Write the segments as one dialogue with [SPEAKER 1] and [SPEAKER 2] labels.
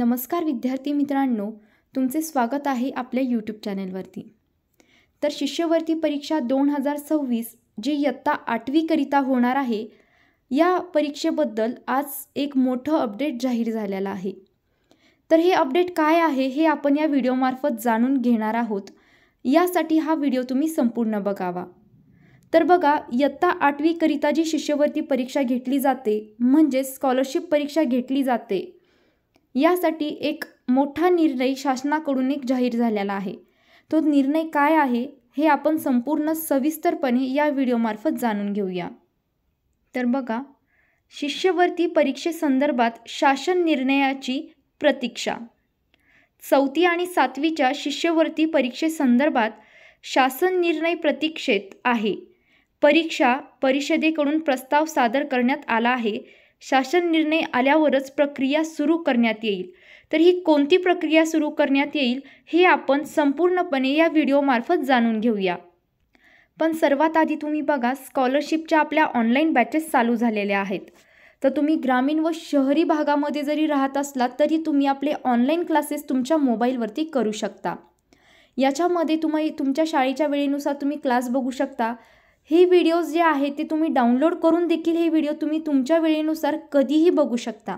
[SPEAKER 1] नमस्कार विद्यार्थी मित्रांनो, तुमचे स्वागत आहे आपल्या यूट्यूब चॅनलवरती। तर शिष्यवृत्ती परीक्षा 2026 जी इयत्ता 8वी करिता होणार आहे, या परीक्षेबद्दल आज एक मोठं अपडेट जाहीर झालेलं आहे। तर हे अपडेट काय आहे हे आपण या व्हिडिओमार्फत जाणून घेणार आहोत। यासाठी हा व्हिडिओ तुम्ही संपूर्ण बघावा। तर बघा, इयत्ता 8वी करिता जी शिष्यवृत्ती परीक्षा घेतली जाते म्हणजे स्कॉलरशिप परीक्षा घेतली जाते, यासाठी एक मोठा निर्णय शासनाकडून एक जाहीर झालेला आहे। तो निर्णय काय आहे हे आपण संपूर्ण सविस्तरपणे या व्हिडिओमार्फत जाणून घेऊया। तर बघा, शिष्यवृत्ती परीक्षेसंदर्भात शासन निर्णयाची प्रतीक्षा। 4थी आणि 7वीच्या शिष्यवृत्ती परीक्षेसंदर्भात शासन निर्णय प्रतीक्षेत आहे। परीक्षा परिषदेकडून प्रस्ताव सादर करण्यात आला आहे। शासन निर्णय आल्यावरच प्रक्रिया सुरू करण्यात येईल। तर ही कोणती प्रक्रिया सुरू करण्यात येईल हे आपण संपूर्णपणे या व्हिडिओमार्फत जाणून घेऊया। पण सर्वात आधी तुम्ही बघा, स्कॉलरशिपच्या आपल्या ऑनलाईन बॅचेस चालू झालेल्या आहेत। तर तुम्ही ग्रामीण व शहरी भागामध्ये जरी राहत असलात तरी तुम्ही आपले ऑनलाईन क्लासेस तुमच्या मोबाईलवरती करू शकता। याच्यामध्ये तुम्ही तुमच्या शाळेच्या वेळेनुसार तुम्ही क्लास बघू शकता। हे व्हिडिओज जे आहेत ते तुम्ही डाउनलोड करून देखील हे व्हिडिओ तुम्ही तुमच्या वेळेनुसार कधीही बघू शकता।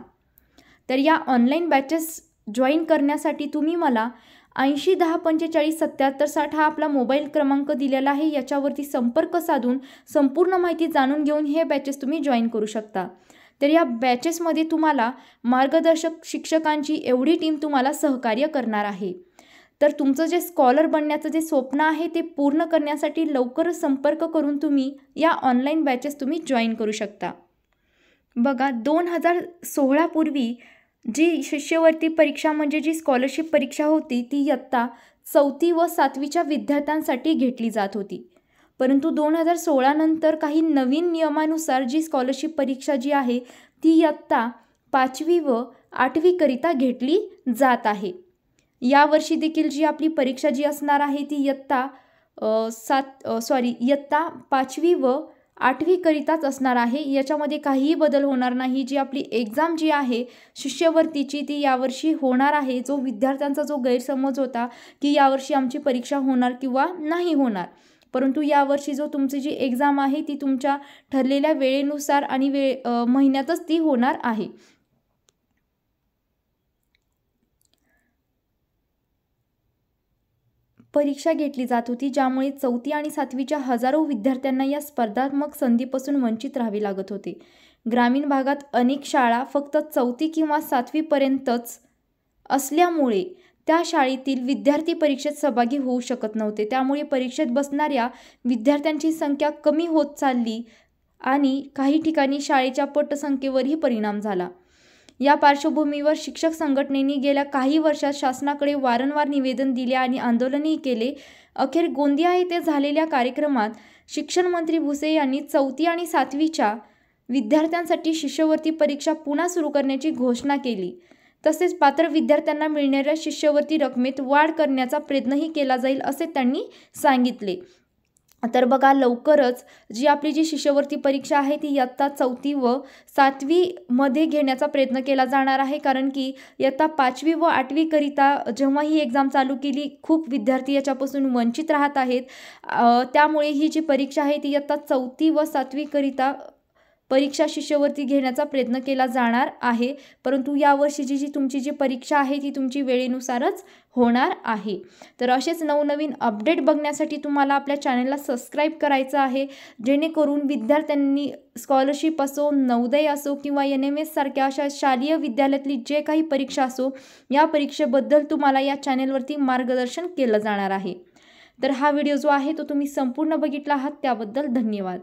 [SPEAKER 1] तर या ऑनलाईन बॅचेस जॉईन करण्यासाठी तुम्ही मला 80 10 45 77 60 हा आपला मोबाईल क्रमांक दिलेला आहे। याच्यावरती संपर्क साधून संपूर्ण माहिती जाणून घेऊन हे बॅचेस तुम्ही जॉईन करू शकता। तर या बॅचेसमध्ये तुम्हाला मार्गदर्शक शिक्षकांची एवढी टीम तुम्हाला सहकार्य करणार आहे। तर तुमचं जे स्कॉलर बनण्याचं जे स्वप्न आहे ते पूर्ण करण्यासाठी लवकरच संपर्क करून तुम्ही या ऑनलाईन बॅचेस तुम्ही जॉईन करू शकता। बघा, 2016 पूर्वी जी शिष्यवृत्ती परीक्षा म्हणजे जी स्कॉलरशिप परीक्षा होती ती इयत्ता 4थी व 7वीच्या विद्यार्थ्यांसाठी घेतली जात होती। परंतु 2016 नंतर काही नवीन नियमानुसार जी स्कॉलरशिप परीक्षा जी आहे ती इयत्ता 5वी व 8वी करिता घेतली जात आहे। यावर्षी देखील जी आपली परीक्षा जी असणार आहे ती इयत्ता 5वी व 8वी करिताच असणार आहे। याच्यामध्ये काहीही बदल होणार नाही। जी आपली एक्झाम जी आहे शिष्यवृत्तीची ती यावर्षी होणार आहे। जो विद्यार्थ्यांचा जो गैरसमज होता की यावर्षी आमची परीक्षा होणार किंवा नाही होणार, परंतु यावर्षी जो तुमची जी एक्झाम आहे ती तुमच्या ठरलेल्या वेळेनुसार आणि महिन्यातच ती होणार आहे। परीक्षा घेतली जात होती, ज्यामुळे 4थी आणि 7वीच्या हजारो विद्यार्थ्यांना या स्पर्धात्मक संधीपासून वंचित राहावे लागत होते। ग्रामीण भागात अनेक शाळा फक्त 4थी किंवा 7वी पर्यंतच असल्यामुळे त्या शाळेतील विद्यार्थी परीक्षेत सहभागी होऊ शकत नव्हते। त्यामुळे परीक्षेत बसणाऱ्या विद्यार्थ्यांची संख्या कमी होत चालली आणि काही ठिकाणी शाळेच्या पटसंख्येवरही परिणाम झाला। या पार्श्वभूमीवर शिक्षक संघटनेने गेल्या काही वर्षात शासनाकडे वारंवार निवेदन दिले आणि आंदोलनही केले। अखेर गोंदिया येथे झालेल्या कार्यक्रमात शिक्षण मंत्री भुसे यांनी 4थी आणि 7वीच्या विद्यार्थ्यांसाठी शिष्यवृत्ती परीक्षा पुन्हा सुरू करण्याची घोषणा केली। तसेच पात्र विद्यार्थ्यांना मिळणाऱ्या शिष्यवृत्ती रकमेत वाढ करण्याचा प्रयत्नही केला जाईल असे त्यांनी सांगितले। तर बघा, लवकरच जी आपली जी शिष्यवृत्ती परीक्षा आहे ती इयत्ता 4थी व 7वी मध्ये घेण्याचा प्रयत्न केला जाणार आहे। कारण की इयत्ता 5वी व 8वी करिता जेव्हा ही एक्झाम चालू केली, खूप विद्यार्थी याच्यापासून वंचित राहत आहेत। त्यामुळे ही जी परीक्षा आहे ती इयत्ता 4थी व 7वी करिता परीक्षा शिष्यवृत्ती घेण्याचा प्रयत्न केला जाणार आहे। परंतु यावर्षीची जी तुमची जी परीक्षा आहे ती तुमची वेळेनुसारच होणार आहे। तर असेच नवनवीन अपडेट बघण्यासाठी तुम्हाला आपल्या चॅनलला सबस्क्राईब करायचं आहे, जेणेकरून विद्यार्थ्यांनी स्कॉलरशिप असो, नवोदय असो किंवा NMS सारख्या अशा शालेय विद्यालयातली जे काही परीक्षा असो, या परीक्षेबद्दल तुम्हाला या चॅनलवरती मार्गदर्शन केलं जाणार आहे। तर हा व्हिडिओ जो आहे तो तुम्ही संपूर्ण बघितला आहात त्याबद्दल धन्यवाद।